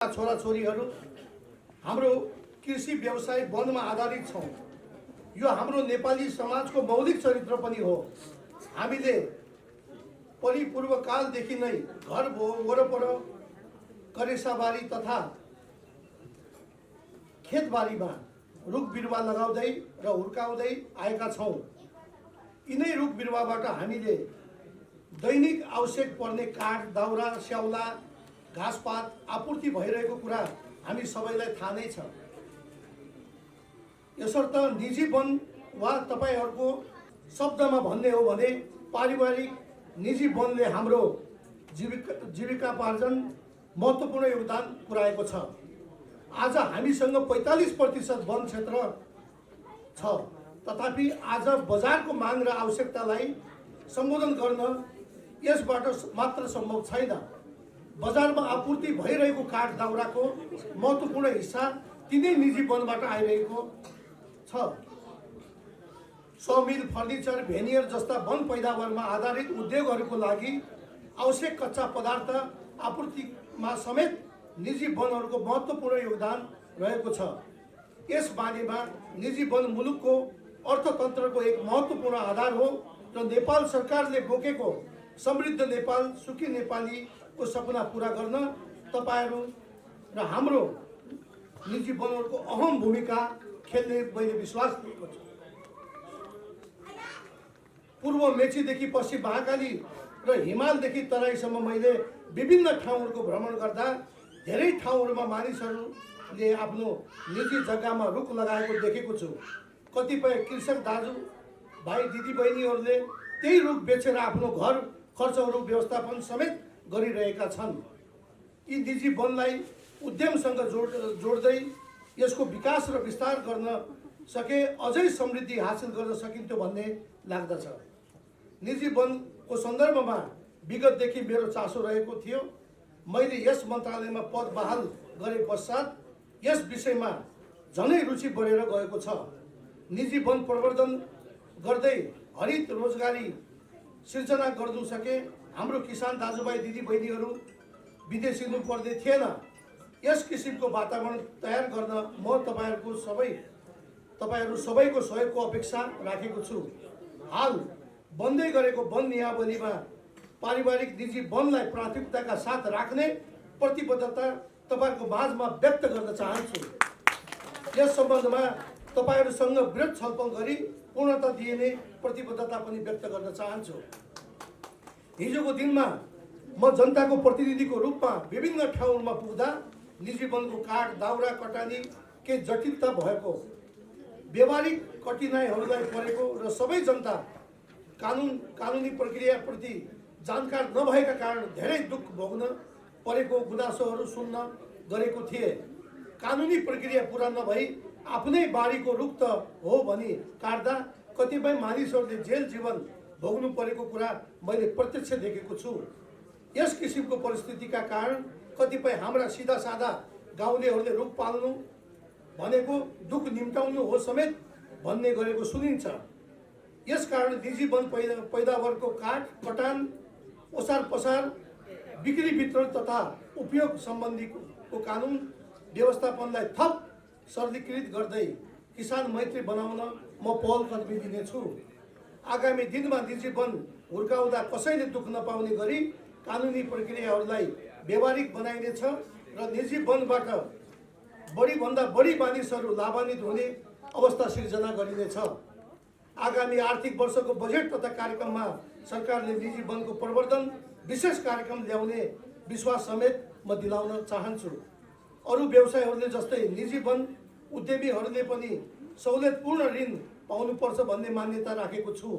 छोराछोरीहरू हाम्रो कृषि व्यवसाय वनमा आधारित छौँ। यो हाम्रो नेपाली समाजको मौलिक चरित्र पनि हो। हामीले परिपूर्वकालदेखि नै घर वरपर करेसाबारी तथा खेतबारीमा रुख बिरुवा लगाउँदै र हुर्काउँदै आएका छौँ। यिनै रुख बिरुवाबाट हामीले दैनिक आवश्यक पर्ने काठ, दाउरा, स्याउला, घाँसपात आपूर्ति भइरहेको कुरा हामी सबैलाई थाहा नै छ। यसर्थ निजी वन वा तपाईहरूको शब्दमा भन्ने हो भने पारिवारिक निजी वनले हाम्रो जीविकापार्जन महत्त्वपूर्ण योगदान पुर्याएको छ। आज हामीसँग 45% वन क्षेत्र छ, तथापि आज बजारको माग र आवश्यकतालाई सम्बोधन गर्न यसबाट मात्र सम्भव छैन। बजारमा आपूर्ति भइरहेको काठ दाउराको महत्त्वपूर्ण हिस्सा तिनै निजी वनबाट आइरहेको छ। समिल, फर्निचर, भेनियर जस्ता वन पैदावारमा आधारित उद्योगहरूको लागि आवश्यक कच्चा पदार्थ आपूर्तिमा समेत निजी वनहरूको महत्त्वपूर्ण योगदान रहेको छ। यस बारेमा निजी वन मुलुकको अर्थतन्त्रको एक महत्त्वपूर्ण आधार हो र नेपाल सरकारले बोकेको समृद्ध नेपाल, सुखी नेपालीको सपना पूरा गर्न तपाईहरू र हाम्रो निजी वनहरूको अहम भूमिका खेल्ने मैले विश्वास गरेको छु। पूर्व मेचीदेखि पश्चिम महाकाली र हिमालदेखि तराईसम्म मैले विभिन्न ठाउँहरूको भ्रमण गर्दा धेरै ठाउँहरूमा मानिसहरूले आफ्नो निजी जग्गामा रुख लगाएको देखेको छु। कतिपय कृषक दाजु भाइ दिदी बहिनीहरूले त्यही रुख बेचेर आफ्नो घर खर्चहरू व्यवस्थापन समेत गरिरहेका छन्। यी निजी वनलाई उद्यमसँग जोड्दै यसको विकास र विस्तार गर्न सके अझै समृद्धि हासिल गर्न सकिन्थ्यो भन्ने लाग्दछ। निजी वनको सन्दर्भमा विगतदेखि मेरो चासो रहेको थियो। मैले यस मन्त्रालयमा पद बहाल गरे पश्चात यस विषयमा झनै रुचि बढेर गएको छ। निजी वन प्रवर्धन गर्दै हरित रोजगारी सिर्जना गर्नु सके हाम्रो किसान दाजुभाइ दिदी बहिनीहरू विदेशिनु पर्ने थिएन। यस किसिमको वातावरण तयार गर्न म तपाईहरू सबैको सहयोगको अपेक्षा राखेको छु। हाल बन्दै गरेको वन नियावलीमा पारिवारिक निजी वनलाई प्राथमिकताका साथ राख्ने प्रतिबद्धता तपाईहरूको माझमा व्यक्त गर्न चाहन्छु। यस सम्बन्धमा तपाईहरूसँग वृहत छलफल गरी पूर्णता दिने प्रतिबद्धता पनि व्यक्त गर्न चाहन्छु। हिजोको दिनमा म जनताको प्रतिनिधिको रूपमा विभिन्न ठाउँमा पुग्दा निजी वनको काठ दाउरा कटानी के जटिलता भएको, व्यवहारिक कठिनाइहरूलाई परेको र सबै जनता कानुनी प्रक्रियाप्रति जानकार नभएका कारण धेरै दुःख भोग्न परेको गुनासोहरू सुन्न गरेको थिए। कानुनी प्रक्रिया पुरा नभई आफ्नै बारीको रुख त हो भनी काट्दा कतिपय मानिसहरूले जेल जीवन भोग्नु परेको कुरा मैले प्रत्यक्ष देखेको छु। यस किसिमको परिस्थितिका कारण कतिपय हाम्रा सिधा साधा गाउँलेहरूले रुख पाल्नु भनेको दुःख निम्टाउनु हो समेत भन्ने गरेको सुनिन्छ। यसकारण निजी वन पैदावारको काठ कटान, ओसार पसार, बिक्री वितरण तथा उपयोग सम्बन्धीको कानुन व्यवस्थापनलाई थप सरलीकृत गर्दै किसान मैत्री बनाउन म पहल कदमी दिनेछु। आगामी दिनमा निजी वन हुर्काउँदा कसैले दुःख नपाउने गरी कानुनी प्रक्रियाहरूलाई व्यावहारिक बनाइनेछ र निजी वनबाट बढीभन्दा बढी मानिसहरू लाभान्वित हुने अवस्था सिर्जना गरिनेछ। आगामी आर्थिक वर्षको बजेट तथा कार्यक्रममा सरकारले निजी वनको प्रवर्धन विशेष कार्यक्रम ल्याउने विश्वास समेत म दिलाउन चाहन्छु। अरू व्यवसायहरूले जस्तै निजी वन उद्यमीहरूले पनि सहुलियतपूर्ण ऋण पाउनुपर्छ भन्ने मान्यता राखेको छु।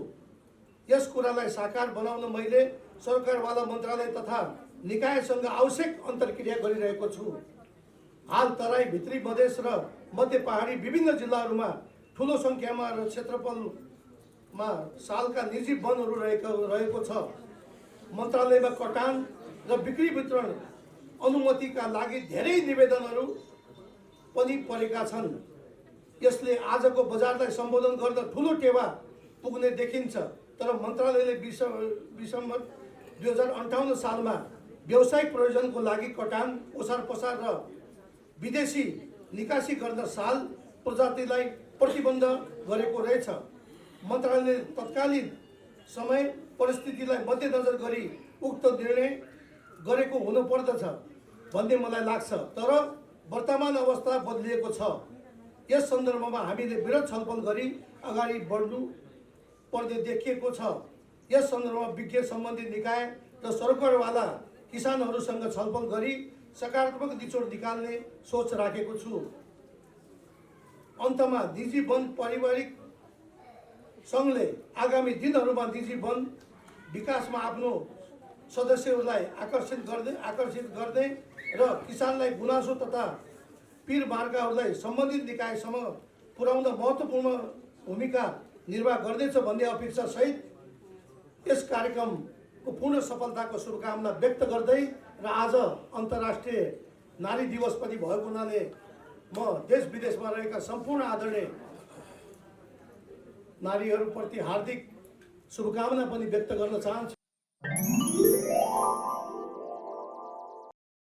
यस कुरालाई साकार बनाउन मैले सरकारवाला मन्त्रालय तथा निकायसँग आवश्यक अन्तर्क्रिया गरिरहेको छु। हाल तराई, भित्री मधेस र मध्य पहाडी विभिन्न जिल्लाहरूमा ठुलो सङ्ख्यामा र क्षेत्रफलमा सालका निजी वनहरू रहेको छ। मन्त्रालयमा कटान र बिक्री वितरण अनुमतिका लागि धेरै निवेदनहरू पनि परेका छन्। यसले आजको बजारलाई सम्बोधन गर्दा ठुलो टेवा पुग्ने देखिन्छ, तर मन्त्रालयले विसम्मत 2058 सालमा व्यावसायिक प्रयोजनको लागि कटान ओसार पसार र विदेशी निकासी गर्न साल प्रजातिलाई प्रतिबन्ध गरेको रहेछ। मन्त्रालयले तत्कालीन समय परिस्थितिलाई मध्यनजर गरी उक्त निर्णय गरेको हुनुपर्दछ भन्ने मलाई लाग्छ। तर वर्तमान अवस्था बदलिएको छ। यस सन्दर्भमा हामीले विरत छलफल गरी अगाडि बढ्नु पर्ने देखिएको छ। यस सन्दर्भमा विज्ञ सम्बन्धित निकाय र सरकारवाला किसानहरूसँग छलफल गरी सकारात्मक निचोड निकाल्ने सोच राखेको छु। अन्तमा निजी वन पारिवारिक सङ्घले आगामी दिनहरूमा निजी वन विकासमा आफ्नो सदस्यहरूलाई आकर्षित गर्ने र किसानलाई गुनासो तथा पीर मार्काहरूलाई सम्बन्धित निकायसम्म पुर्याउन महत्त्वपूर्ण भूमिका निर्वाह गर्नेछ भन्ने अपेक्षा सहित यस कार्यक्रमको पूर्ण सफलताको शुभकामना व्यक्त गर्दै र आज अन्तर्राष्ट्रिय नारी दिवस पनि भएको हुनाले म देश विदेशमा रहेका सम्पूर्ण आदरणीय नारीहरूप्रति हार्दिक शुभकामना पनि व्यक्त गर्न चाहन्छु।